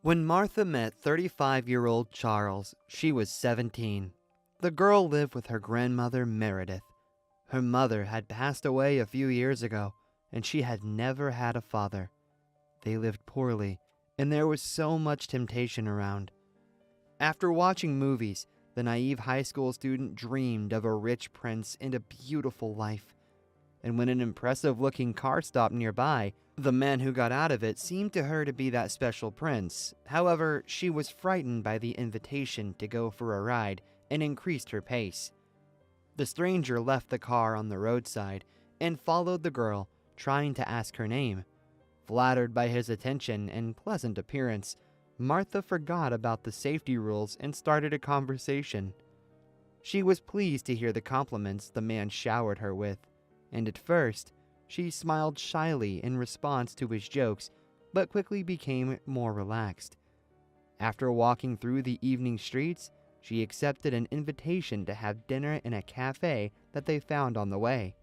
When Martha met 35-year-old Charles, she was 17. The girl lived with her grandmother, Meredith. Her mother had passed away a few years ago, and she had never had a father. They lived poorly, and there was so much temptation around. After watching movies, the naive high school student dreamed of a rich prince and a beautiful life. And when an impressive-looking car stopped nearby, the man who got out of it seemed to her to be that special prince. However, she was frightened by the invitation to go for a ride and increased her pace. The stranger left the car on the roadside and followed the girl, trying to ask her name. Flattered by his attention and pleasant appearance, Martha forgot about the safety rules and started a conversation. She was pleased to hear the compliments the man showered her with, and at first, she smiled shyly in response to his jokes, but quickly became more relaxed. After walking through the evening streets, she accepted an invitation to have dinner in a cafe that they found on the way.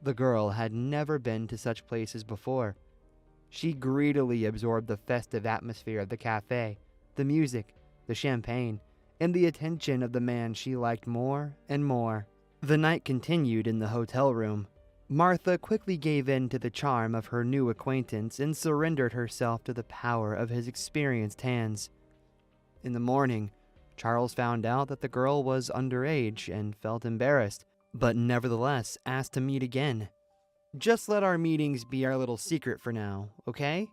The girl had never been to such places before. She greedily absorbed the festive atmosphere of the cafe, the music, the champagne, and the attention of the man she liked more and more. The night continued in the hotel room. Martha quickly gave in to the charm of her new acquaintance and surrendered herself to the power of his experienced hands. In the morning, Charles found out that the girl was underage and felt embarrassed, but nevertheless asked to meet again. "Just let our meetings be our little secret for now, okay?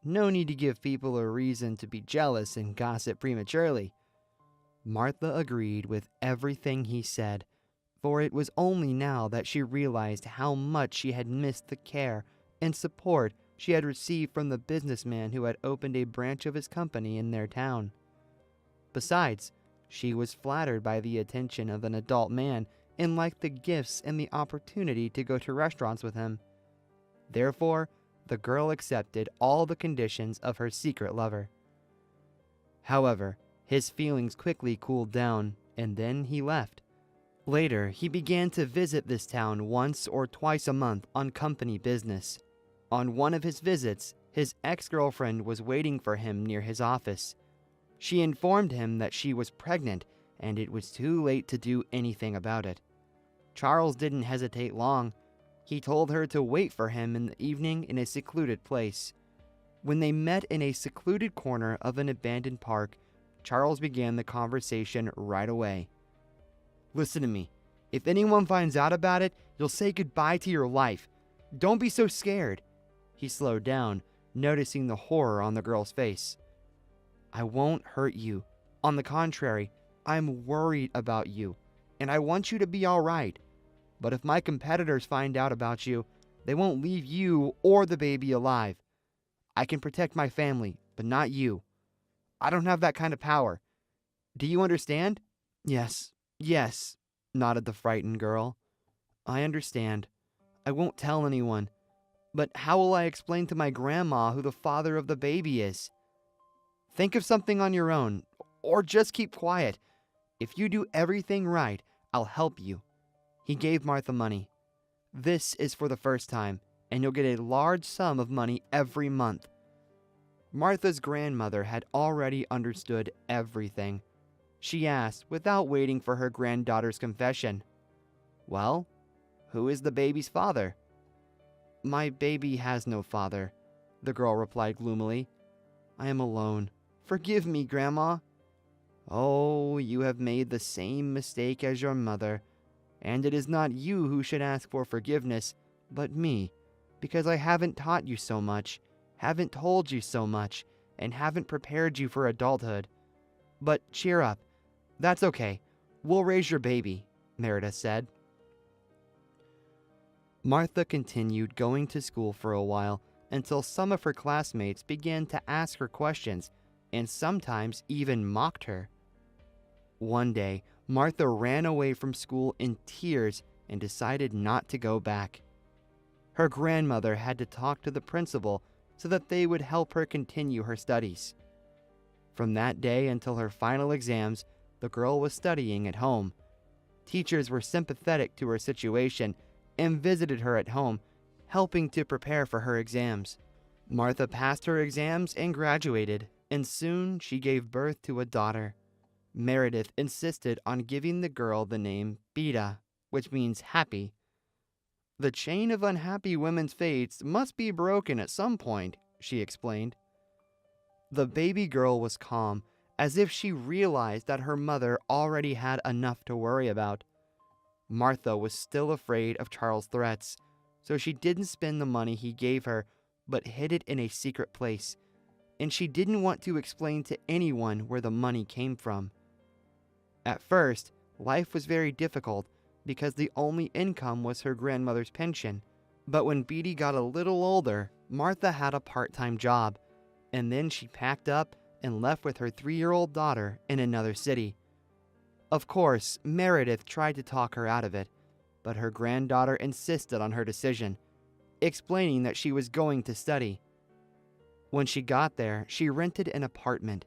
No need to give people a reason to be jealous and gossip prematurely." Martha agreed with everything he said, for it was only now that she realized how much she had missed the care and support she had received from the businessman who had opened a branch of his company in their town. Besides, she was flattered by the attention of an adult man and liked the gifts and the opportunity to go to restaurants with him. Therefore, the girl accepted all the conditions of her secret lover. However, his feelings quickly cooled down, and then he left. Later, he began to visit this town once or twice a month on company business. On one of his visits, his ex-girlfriend was waiting for him near his office. She informed him that she was pregnant and it was too late to do anything about it. Charles didn't hesitate long. He told her to wait for him in the evening in a secluded place. When they met in a secluded corner of an abandoned park, Charles began the conversation right away. "Listen to me. If anyone finds out about it, you'll say goodbye to your life. Don't be so scared." He slowed down, noticing the horror on the girl's face. "I won't hurt you. On the contrary, I'm worried about you, and I want you to be all right. But if my competitors find out about you, they won't leave you or the baby alive. I can protect my family, but not you. I don't have that kind of power. Do you understand?" Yes, nodded the frightened girl. "I understand. I won't tell anyone. But how will I explain to my grandma who the father of the baby is?" "Think of something on your own, or just keep quiet. If you do everything right, I'll help you." He gave Martha money. "This is for the first time, and you'll get a large sum of money every month." Martha's grandmother had already understood everything. She asked, without waiting for her granddaughter's confession, "Well, who is the baby's father?" "My baby has no father," the girl replied gloomily. "I am alone. Forgive me, Grandma." "Oh, you have made the same mistake as your mother, and it is not you who should ask for forgiveness, but me, because I haven't taught you so much, haven't told you so much, and haven't prepared you for adulthood. But cheer up. That's okay. We'll raise your baby," Meredith said. Martha continued going to school for a while until some of her classmates began to ask her questions and sometimes even mocked her. One day, Martha ran away from school in tears and decided not to go back. Her grandmother had to talk to the principal so that they would help her continue her studies. From that day until her final exams, the girl was studying at home. Teachers were sympathetic to her situation and visited her at home, helping to prepare for her exams. Martha passed her exams and graduated, and soon she gave birth to a daughter. Meredith insisted on giving the girl the name Beta, which means happy. The chain of unhappy women's fates must be broken at some point, she explained. The baby girl was calm, as if she realized that her mother already had enough to worry about. Martha was still afraid of Charles' threats, so she didn't spend the money he gave her, but hid it in a secret place, and she didn't want to explain to anyone where the money came from. At first, life was very difficult because the only income was her grandmother's pension, but when Beatty got a little older, Martha had a part-time job, and then she packed up and left with her 3-year-old daughter in another city. Of course, Meredith tried to talk her out of it, but her granddaughter insisted on her decision, explaining that she was going to study. When she got there, she rented an apartment.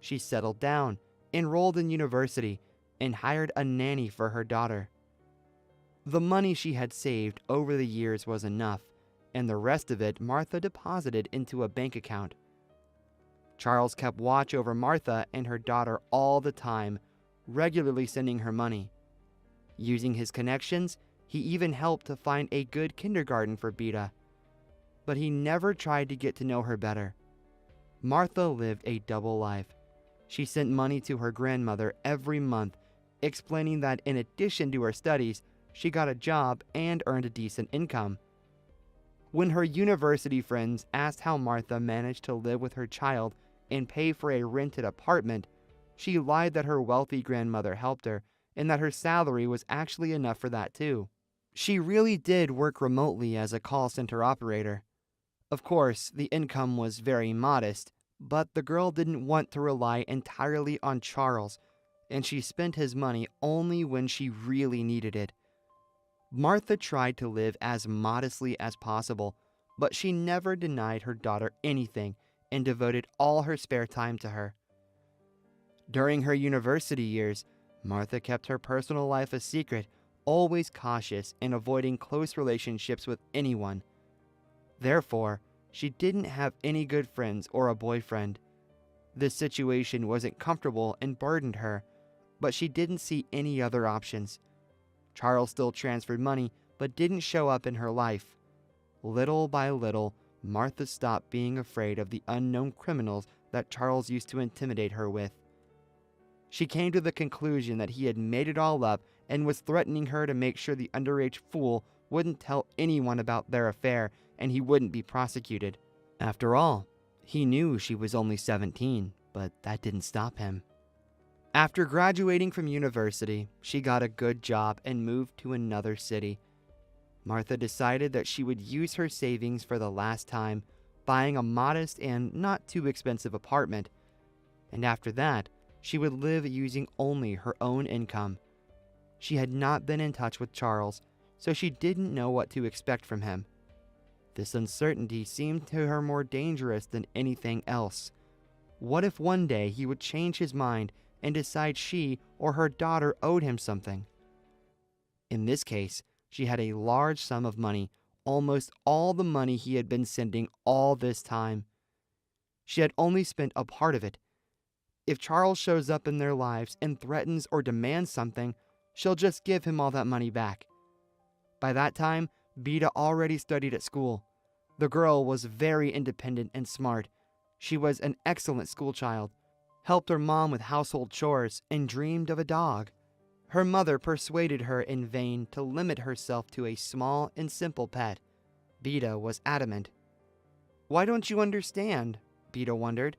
She settled down, enrolled in university, and hired a nanny for her daughter. The money she had saved over the years was enough, and the rest of it Martha deposited into a bank account. Charles kept watch over Martha and her daughter all the time, regularly sending her money. Using his connections, he even helped to find a good kindergarten for Beta. But he never tried to get to know her better. Martha lived a double life. She sent money to her grandmother every month, explaining that in addition to her studies, she got a job and earned a decent income. When her university friends asked how Martha managed to live with her child and pay for a rented apartment, she lied that her wealthy grandmother helped her and that her salary was actually enough for that too. She really did work remotely as a call center operator. Of course, the income was very modest, but the girl didn't want to rely entirely on Charles, and she spent his money only when she really needed it. Martha tried to live as modestly as possible, but she never denied her daughter anything and devoted all her spare time to her. During her university years, Martha kept her personal life a secret, always cautious and avoiding close relationships with anyone. Therefore, she didn't have any good friends or a boyfriend. This situation wasn't comfortable and burdened her, but she didn't see any other options. Charles still transferred money, but didn't show up in her life. Little by little, Martha stopped being afraid of the unknown criminals that Charles used to intimidate her with. She came to the conclusion that he had made it all up and was threatening her to make sure the underage fool wouldn't tell anyone about their affair and he wouldn't be prosecuted. After all, he knew she was only 17, but that didn't stop him. After graduating from university, she got a good job and moved to another city. Martha decided that she would use her savings for the last time, buying a modest and not too expensive apartment. And after that, she would live using only her own income. She had not been in touch with Charles, so she didn't know what to expect from him. This uncertainty seemed to her more dangerous than anything else. What if one day he would change his mind and decide she or her daughter owed him something? In this case, she had a large sum of money, almost all the money he had been sending all this time. She had only spent a part of it. If Charles shows up in their lives and threatens or demands something, she'll just give him all that money back. By that time, Beta already studied at school. The girl was very independent and smart. She was an excellent schoolchild, helped her mom with household chores, and dreamed of a dog. Her mother persuaded her in vain to limit herself to a small and simple pet. Beta was adamant. "Why don't you understand?" Beta wondered.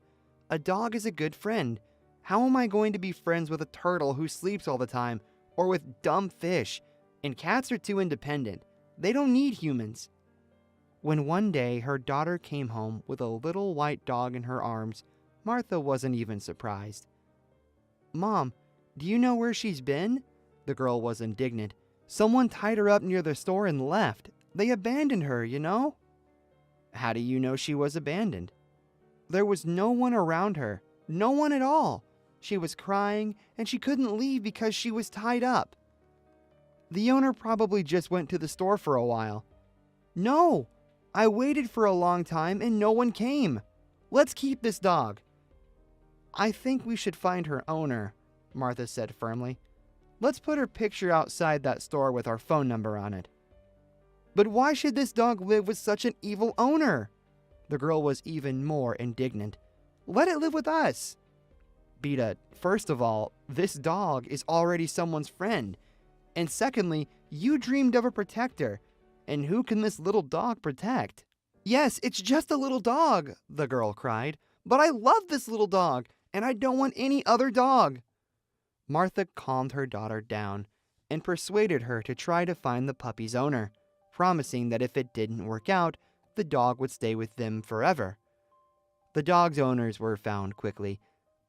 "A dog is a good friend. How am I going to be friends with a turtle who sleeps all the time, or with dumb fish? And cats are too independent. They don't need humans." When one day her daughter came home with a little white dog in her arms, Martha wasn't even surprised. "Mom, do you know where she's been?" The girl was indignant. "Someone tied her up near the store and left. They abandoned her, you know." "How do you know she was abandoned?" "There was no one around her. No one at all. She was crying, and she couldn't leave because she was tied up. The owner probably just went to the store for a while." "No! I waited for a long time and no one came. Let's keep this dog. I think we should find her owner, Martha said firmly. Let's put her picture outside that store with our phone number on it. But why should this dog live with such an evil owner? The girl was even more indignant. Let it live with us. Beta, first of all, this dog is already someone's friend. And secondly, you dreamed of a protector. And who can this little dog protect? Yes, it's just a little dog, the girl cried. But I love this little dog, and I don't want any other dog. Martha calmed her daughter down and persuaded her to try to find the puppy's owner, promising that if it didn't work out, the dog would stay with them forever. The dog's owners were found quickly.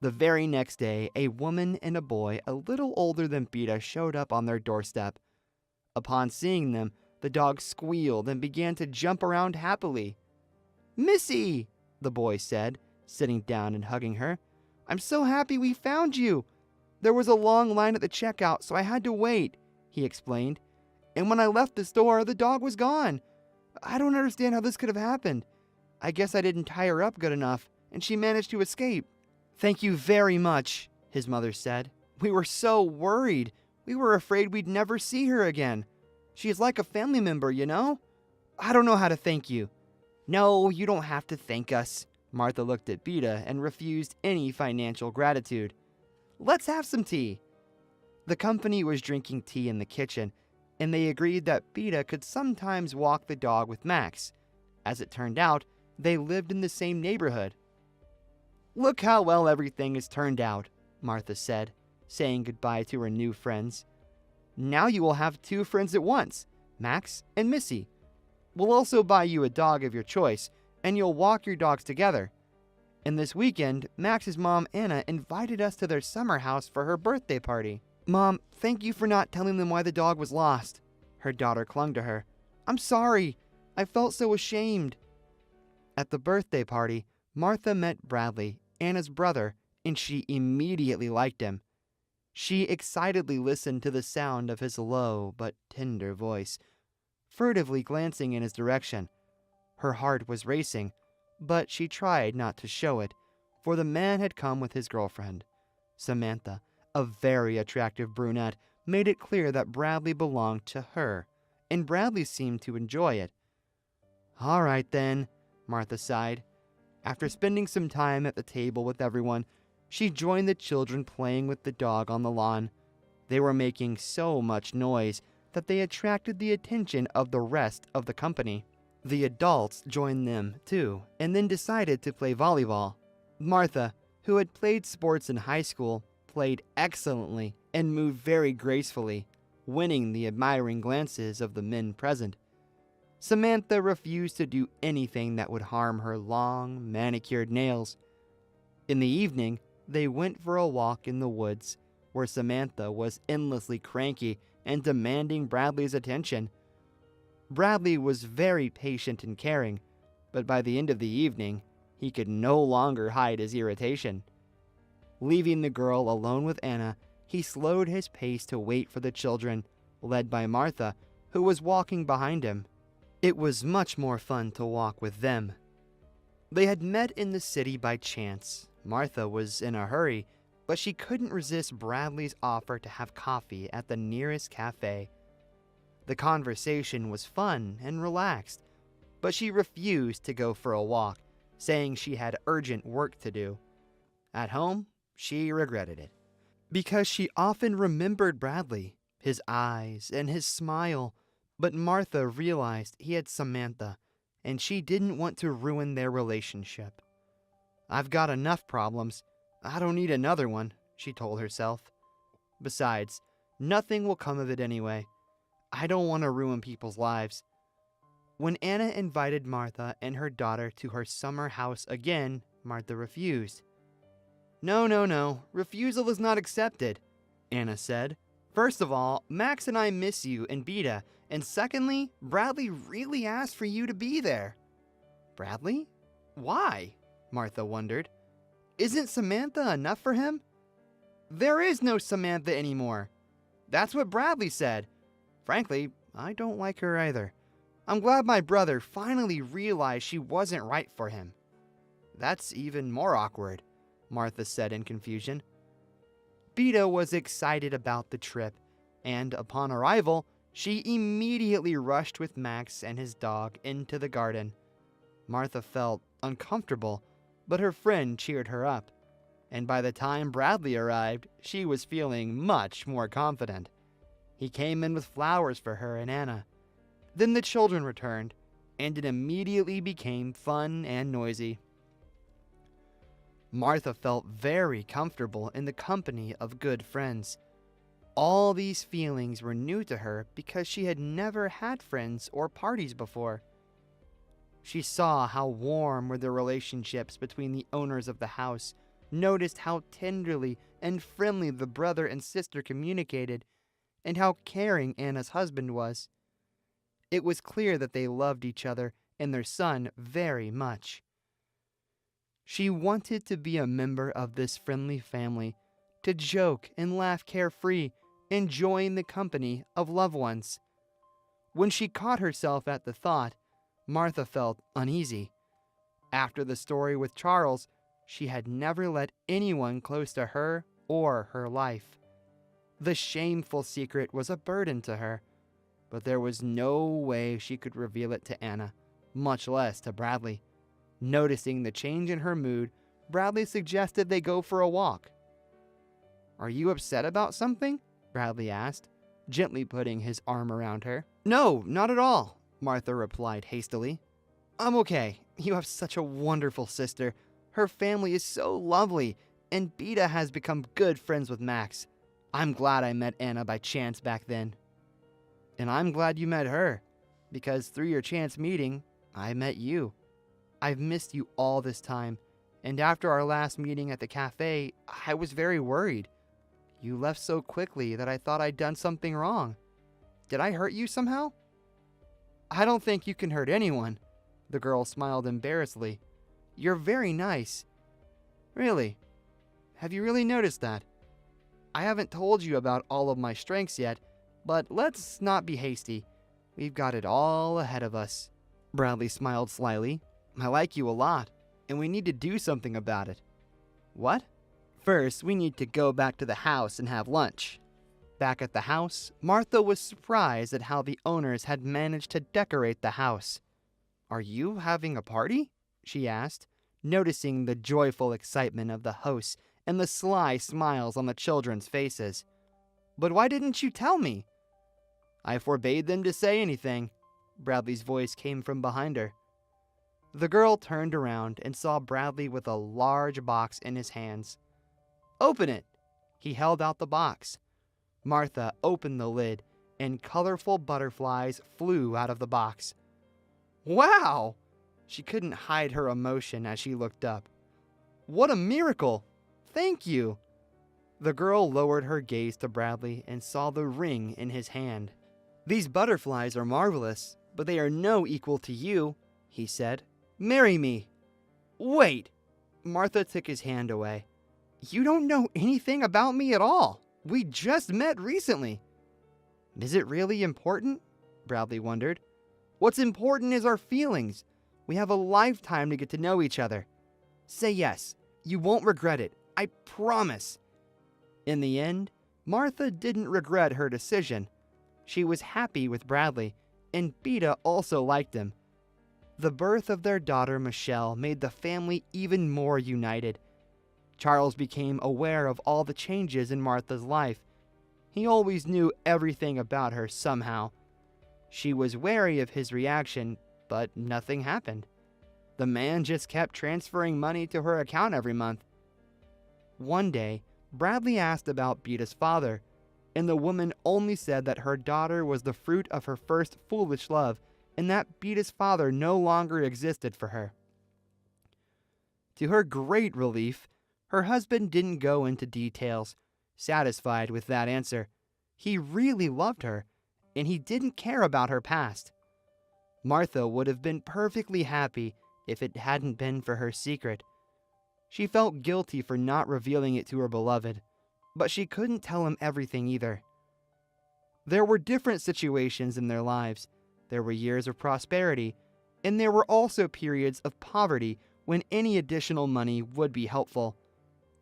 The very next day, a woman and a boy a little older than Beta showed up on their doorstep. Upon seeing them, the dog squealed and began to jump around happily. "Missy," the boy said, sitting down and hugging her. "I'm so happy we found you. There was a long line at the checkout, so I had to wait," he explained. "And when I left the store, the dog was gone. I don't understand how this could have happened. I guess I didn't tie her up good enough, and she managed to escape." "Thank you very much," his mother said. "We were so worried. We were afraid we'd never see her again. She is like a family member, you know? I don't know how to thank you." "No, you don't have to thank us." Martha looked at Beta and refused any financial gratitude. "Let's have some tea." The company was drinking tea in the kitchen, and they agreed that Beta could sometimes walk the dog with Max. As it turned out, they lived in the same neighborhood. "Look how well everything has turned out," Martha said, saying goodbye to her new friends. "Now you will have two friends at once, Max and Missy. We'll also buy you a dog of your choice, and you'll walk your dogs together. And this weekend, Max's mom, Anna, invited us to their summer house for her birthday party." "Mom, thank you for not telling them why the dog was lost." Her daughter clung to her. "I'm sorry. I felt so ashamed." At the birthday party, Martha met Bradley, Anna's brother, and she immediately liked him. She excitedly listened to the sound of his low but tender voice, furtively glancing in his direction. Her heart was racing, but she tried not to show it, for the man had come with his girlfriend. Samantha, a very attractive brunette, made it clear that Bradley belonged to her, and Bradley seemed to enjoy it. "All right then," Martha sighed. After spending some time at the table with everyone, she joined the children playing with the dog on the lawn. They were making so much noise that they attracted the attention of the rest of the company. The adults joined them, too, and then decided to play volleyball. Martha, who had played sports in high school, played excellently and moved very gracefully, winning the admiring glances of the men present. Samantha refused to do anything that would harm her long, manicured nails. In the evening, they went for a walk in the woods, where Samantha was endlessly cranky and demanding Bradley's attention. Bradley was very patient and caring, but by the end of the evening, he could no longer hide his irritation. Leaving the girl alone with Anna, he slowed his pace to wait for the children, led by Martha, who was walking behind him. It was much more fun to walk with them. They had met in the city by chance. Martha was in a hurry, but she couldn't resist Bradley's offer to have coffee at the nearest cafe. The conversation was fun and relaxed, but she refused to go for a walk, saying she had urgent work to do. At home, she regretted it, because she often remembered Bradley, his eyes and his smile. But Martha realized he had Samantha, and she didn't want to ruin their relationship. "I've got enough problems. I don't need another one," she told herself. "Besides, nothing will come of it anyway. I don't want to ruin people's lives." When Anna invited Martha and her daughter to her summer house again, Martha refused. No. Refusal is not accepted," Anna said. "First of all, Max and I miss you and Beta, and secondly, Bradley really asked for you to be there." "Bradley? Why?" Martha wondered. "Isn't Samantha enough for him?" "There is no Samantha anymore. That's what Bradley said. Frankly, I don't like her either. I'm glad my brother finally realized she wasn't right for him." "That's even more awkward. Martha said in confusion. Beta was excited about the trip, and upon arrival, she immediately rushed with Max and his dog into the garden. Martha felt uncomfortable, but her friend cheered her up, and by the time Bradley arrived, she was feeling much more confident. He came in with flowers for her and Anna. Then the children returned, and it immediately became fun and noisy. Martha felt very comfortable in the company of good friends. All these feelings were new to her because she had never had friends or parties before. She saw how warm were the relationships between the owners of the house, noticed how tenderly and friendly the brother and sister communicated, and how caring Anna's husband was. It was clear that they loved each other and their son very much. She wanted to be a member of this friendly family, to joke and laugh carefree, enjoying the company of loved ones. When she caught herself at the thought, Martha felt uneasy. After the story with Charles, she had never let anyone close to her or her life. The shameful secret was a burden to her, but there was no way she could reveal it to Anna, much less to Bradley. Noticing the change in her mood, Bradley suggested they go for a walk. "Are you upset about something?" Bradley asked, gently putting his arm around her. "No, not at all," Martha replied hastily. "I'm okay. You have such a wonderful sister. Her family is so lovely, and Beta has become good friends with Max. I'm glad I met Anna by chance back then." "And I'm glad you met her, because through your chance meeting, I met you. I've missed you all this time, and after our last meeting at the cafe, I was very worried. You left so quickly that I thought I'd done something wrong. Did I hurt you somehow?" "I don't think you can hurt anyone," the girl smiled embarrassedly. "You're very nice." "Really? Have you really noticed that? I haven't told you about all of my strengths yet, but let's not be hasty. We've got it all ahead of us." Bradley smiled slyly. "I like you a lot, and we need to do something about it." "What?" "First, we need to go back to the house and have lunch." Back at the house, Martha was surprised at how the owners had managed to decorate the house. "Are you having a party?" she asked, noticing the joyful excitement of the hosts and the sly smiles on the children's faces. "But why didn't you tell me?" "I forbade them to say anything." Bradley's voice came from behind her. The girl turned around and saw Bradley with a large box in his hands. "Open it." He held out the box. Martha opened the lid, and colorful butterflies flew out of the box. "Wow!" She couldn't hide her emotion as she looked up. "What a miracle! Thank you." The girl lowered her gaze to Bradley and saw the ring in his hand. "These butterflies are marvelous, but they are no equal to you," he said. "Marry me." "Wait!" Martha took his hand away. "You don't know anything about me at all. We just met recently." "Is it really important?" Bradley wondered. "What's important is our feelings. We have a lifetime to get to know each other. Say yes. You won't regret it. I promise." In the end, Martha didn't regret her decision. She was happy with Bradley, and Beta also liked him. The birth of their daughter Michelle made the family even more united. Charles became aware of all the changes in Martha's life. He always knew everything about her somehow. She was wary of his reaction, but nothing happened. The man just kept transferring money to her account every month. One day, Bradley asked about Beta's father, and the woman only said that her daughter was the fruit of her first foolish love, and that Beta's father no longer existed for her. To her great relief, her husband didn't go into details. Satisfied with that answer, he really loved her, and he didn't care about her past. Martha would have been perfectly happy if it hadn't been for her secret. She felt guilty for not revealing it to her beloved, but she couldn't tell him everything either. There were different situations in their lives. There were years of prosperity, and there were also periods of poverty when any additional money would be helpful.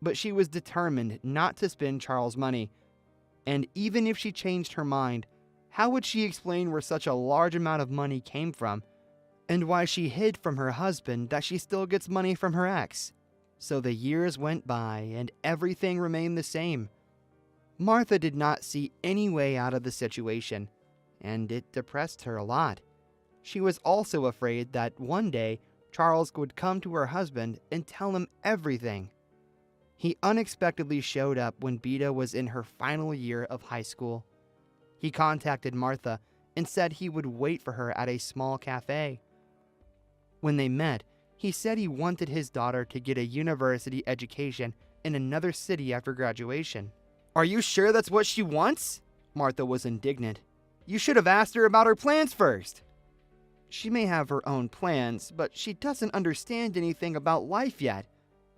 But she was determined not to spend Charles' money. And even if she changed her mind, how would she explain where such a large amount of money came from, and why she hid from her husband that she still gets money from her ex? So the years went by, and everything remained the same. Martha did not see any way out of the situation, and it depressed her a lot. She was also afraid that one day Charles would come to her husband and tell him everything. He unexpectedly showed up when Beta was in her final year of high school. He contacted Martha and said he would wait for her at a small cafe. When they met, he said he wanted his daughter to get a university education in another city after graduation. "Are you sure that's what she wants?" Martha was indignant. "You should have asked her about her plans first." "She may have her own plans, but she doesn't understand anything about life yet,"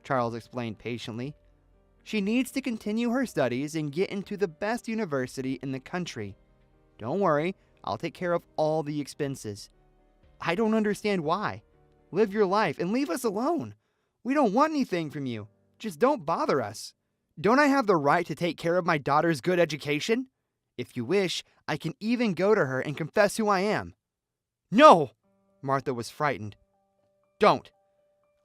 Charles explained patiently. "She needs to continue her studies and get into the best university in the country. Don't worry, I'll take care of all the expenses." "I don't understand why. Live your life and leave us alone. We don't want anything from you. Just don't bother us. Don't I have the right to take care of my daughter's good education? If you wish, I can even go to her and confess who I am." "No!" Martha was frightened. "Don't.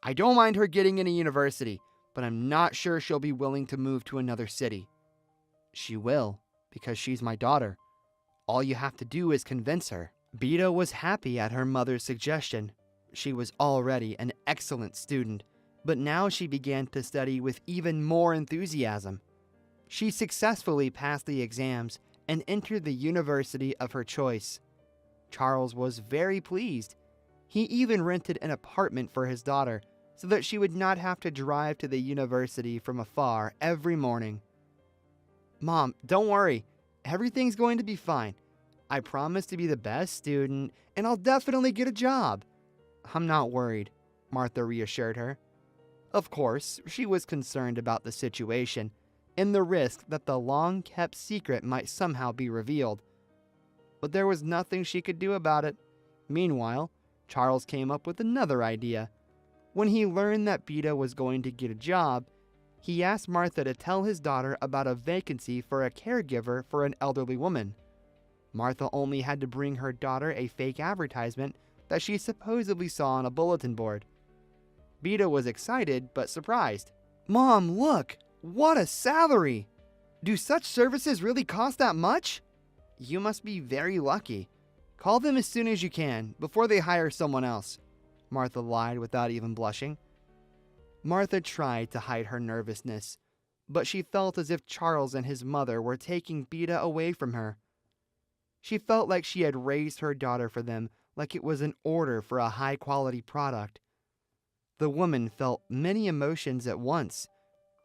I don't mind her getting into university, but I'm not sure she'll be willing to move to another city." "She will, because she's my daughter. All you have to do is convince her." Beta was happy at her mother's suggestion. She was already an excellent student, but now she began to study with even more enthusiasm. She successfully passed the exams and entered the university of her choice. Charles was very pleased. He even rented an apartment for his daughter so that she would not have to drive to the university from afar every morning. "Mom, don't worry. Everything's going to be fine. I promise to be the best student, and I'll definitely get a job." "I'm not worried," Martha reassured her. Of course, she was concerned about the situation and the risk that the long-kept secret might somehow be revealed. But there was nothing she could do about it. Meanwhile, Charles came up with another idea. When he learned that Beta was going to get a job, he asked Martha to tell his daughter about a vacancy for a caregiver for an elderly woman. Martha only had to bring her daughter a fake advertisement that she supposedly saw on a bulletin board. Beta was excited but surprised. "Mom, look! What a salary! Do such services really cost that much?" "You must be very lucky. Call them as soon as you can, before they hire someone else," Martha lied without even blushing. Martha tried to hide her nervousness, but she felt as if Charles and his mother were taking Beta away from her. She felt like she had raised her daughter for them like it was an order for a high-quality product. The woman felt many emotions at once: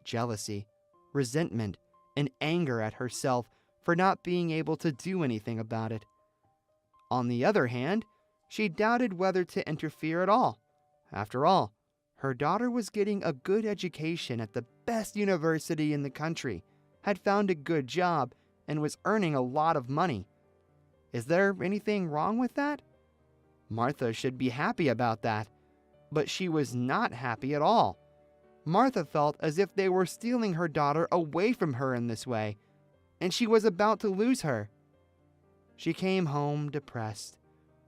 jealousy, resentment, and anger at herself for not being able to do anything about it. On the other hand, she doubted whether to interfere at all. After all, her daughter was getting a good education at the best university in the country, had found a good job, and was earning a lot of money. Is there anything wrong with that? Martha should be happy about that, but she was not happy at all. Martha felt as if they were stealing her daughter away from her in this way, and she was about to lose her. She came home depressed.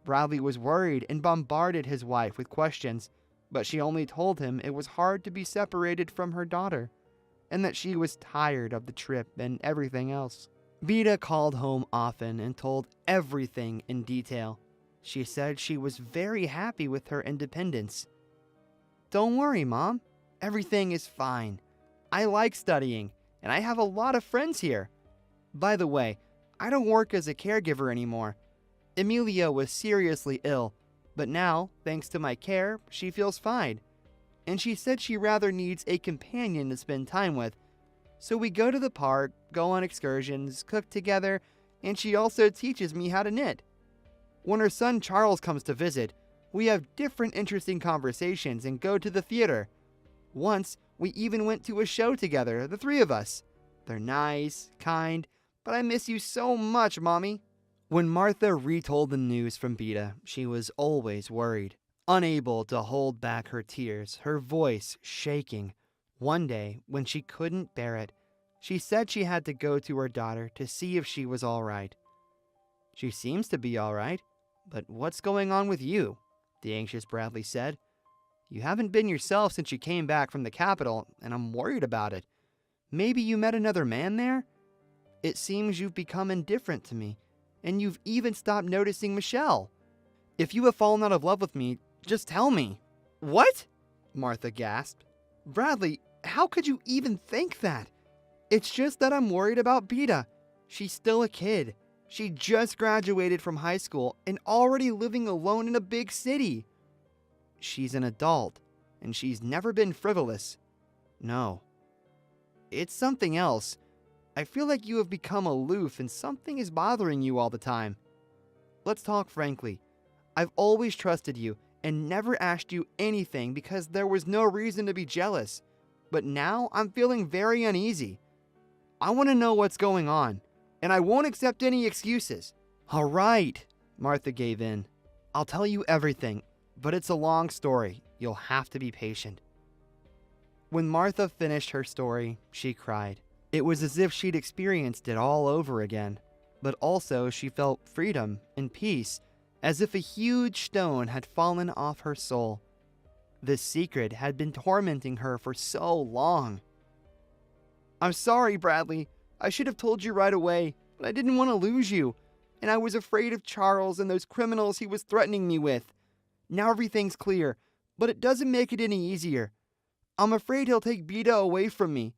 Bradley was worried and bombarded his wife with questions, but she only told him it was hard to be separated from her daughter, and that she was tired of the trip and everything else. Beta called home often and told everything in detail. She said she was very happy with her independence. "Don't worry, Mom. Everything is fine. I like studying, and I have a lot of friends here. By the way, I don't work as a caregiver anymore. Emilia was seriously ill, but now, thanks to my care, she feels fine. And she said she rather needs a companion to spend time with. So we go to the park, go on excursions, cook together, and she also teaches me how to knit. When her son Charles comes to visit, we have different interesting conversations and go to the theater. Once, we even went to a show together, the three of us. They're nice, kind, but I miss you so much, Mommy." When Martha retold the news from Beta, she was always worried, unable to hold back her tears, her voice shaking. One day, when she couldn't bear it, she said she had to go to her daughter to see if she was all right. "She seems to be all right, but what's going on with you?" the anxious Bradley said. "You haven't been yourself since you came back from the capital, and I'm worried about it. Maybe you met another man there? It seems you've become indifferent to me, and you've even stopped noticing Michelle. If you have fallen out of love with me, just tell me." "What?" Martha gasped. "Bradley, how could you even think that? It's just that I'm worried about Beta. She's still a kid. She just graduated from high school and already living alone in a big city. She's an adult, and she's never been frivolous. No. It's something else. I feel like you have become aloof and something is bothering you all the time. Let's talk frankly. I've always trusted you and never asked you anything because there was no reason to be jealous. But now I'm feeling very uneasy. I want to know what's going on, and I won't accept any excuses." "All right," Martha gave in. "I'll tell you everything, but it's a long story. You'll have to be patient." When Martha finished her story, she cried. It was as if she'd experienced it all over again, but also she felt freedom and peace, as if a huge stone had fallen off her soul. This secret had been tormenting her for so long. "I'm sorry, Bradley. I should have told you right away, but I didn't want to lose you, and I was afraid of Charles and those criminals he was threatening me with. Now everything's clear, but it doesn't make it any easier. I'm afraid he'll take Beta away from me.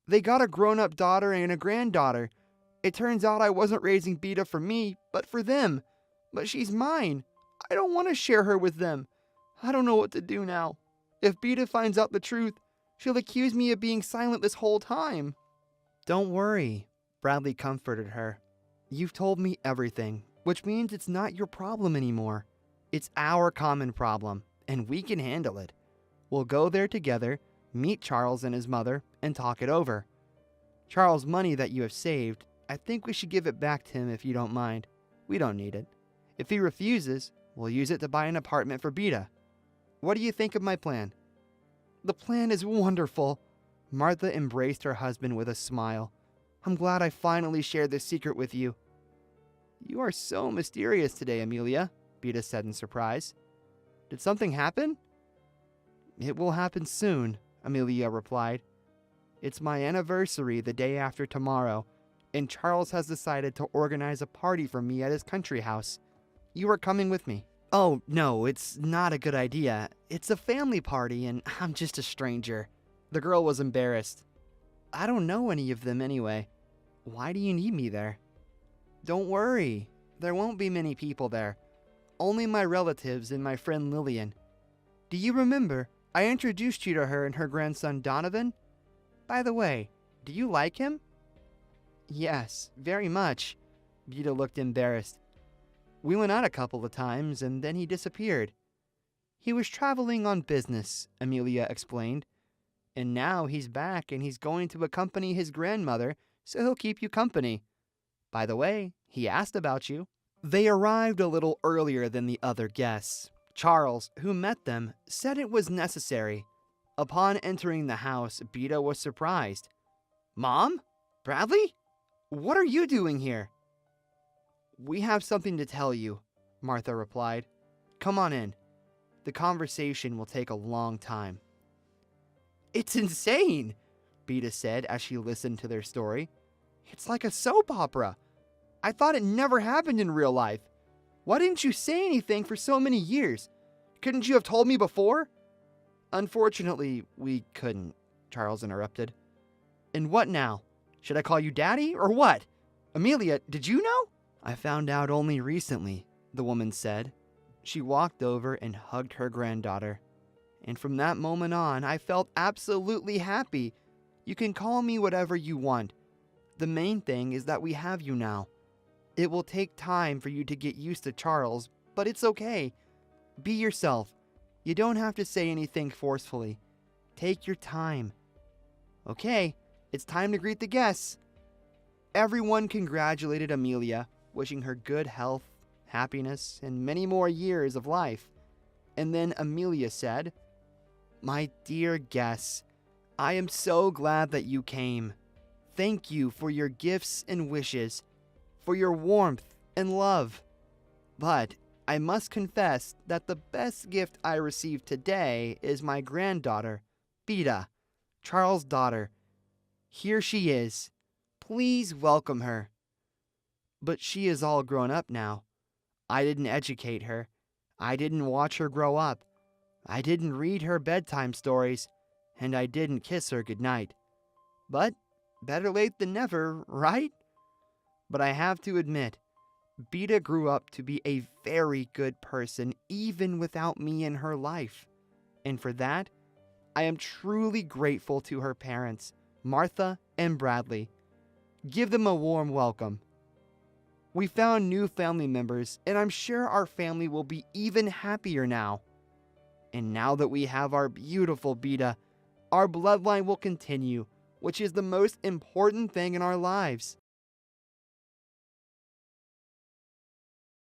They got a grown-up daughter and a granddaughter. It turns out I wasn't raising Beta for me, but for them. But she's mine. I don't want to share her with them. I don't know what to do now. If Beta finds out the truth, she'll accuse me of being silent this whole time." "Don't worry," Bradley comforted her. "You've told me everything, which means it's not your problem anymore. It's our common problem, and we can handle it. We'll go there together, meet Charles and his mother, and talk it over. Charles' money that you have saved, I think we should give it back to him if you don't mind. We don't need it. If he refuses, we'll use it to buy an apartment for Beta. What do you think of my plan?" "The plan is wonderful." Martha embraced her husband with a smile. "I'm glad I finally shared this secret with you." "You are so mysterious today, Amelia," Beta said in surprise. "Did something happen?" "It will happen soon," Amelia replied. "It's my anniversary the day after tomorrow, and Charles has decided to organize a party for me at his country house. You are coming with me." "Oh, no, it's not a good idea. It's a family party, and I'm just a stranger." The girl was embarrassed. "I don't know any of them anyway. Why do you need me there?" "Don't worry. There won't be many people there. Only my relatives and my friend Lillian. Do you remember I introduced you to her and her grandson Donovan? By the way, do you like him?" "Yes, very much." Beta looked embarrassed. "We went out a couple of times, and then he disappeared." "He was traveling on business," Amelia explained. "And now he's back, and he's going to accompany his grandmother, so he'll keep you company. By the way, he asked about you." They arrived a little earlier than the other guests. Charles, who met them, said it was necessary. Upon entering the house, Beta was surprised. "Mom? Bradley? What are you doing here?" "We have something to tell you," Martha replied. "Come on in. The conversation will take a long time." "It's insane," Beta said as she listened to their story. "It's like a soap opera. I thought it never happened in real life. Why didn't you say anything for so many years? Couldn't you have told me before?" "Unfortunately, we couldn't," Charles interrupted. "And what now? Should I call you Daddy, or what? Amelia, did you know?" "I found out only recently," the woman said. She walked over and hugged her granddaughter. "And from that moment on, I felt absolutely happy. You can call me whatever you want. The main thing is that we have you now. It will take time for you to get used to Charles, but it's okay. Be yourself. You don't have to say anything forcefully. Take your time. Okay, it's time to greet the guests." Everyone congratulated Amelia, wishing her good health, happiness, and many more years of life. And then Amelia said, "My dear guests, I am so glad that you came. Thank you for your gifts and wishes, for your warmth and love. But I must confess that the best gift I received today is my granddaughter, Beta, Charles' daughter. Here she is. Please welcome her. But she is all grown up now. I didn't educate her. I didn't watch her grow up. I didn't read her bedtime stories. And I didn't kiss her goodnight. But better late than never, right? But I have to admit, Beta grew up to be a very good person even without me in her life. And for that, I am truly grateful to her parents, Martha and Bradley. Give them a warm welcome. We found new family members, and I'm sure our family will be even happier now. And now that we have our beautiful Beta, our bloodline will continue, which is the most important thing in our lives.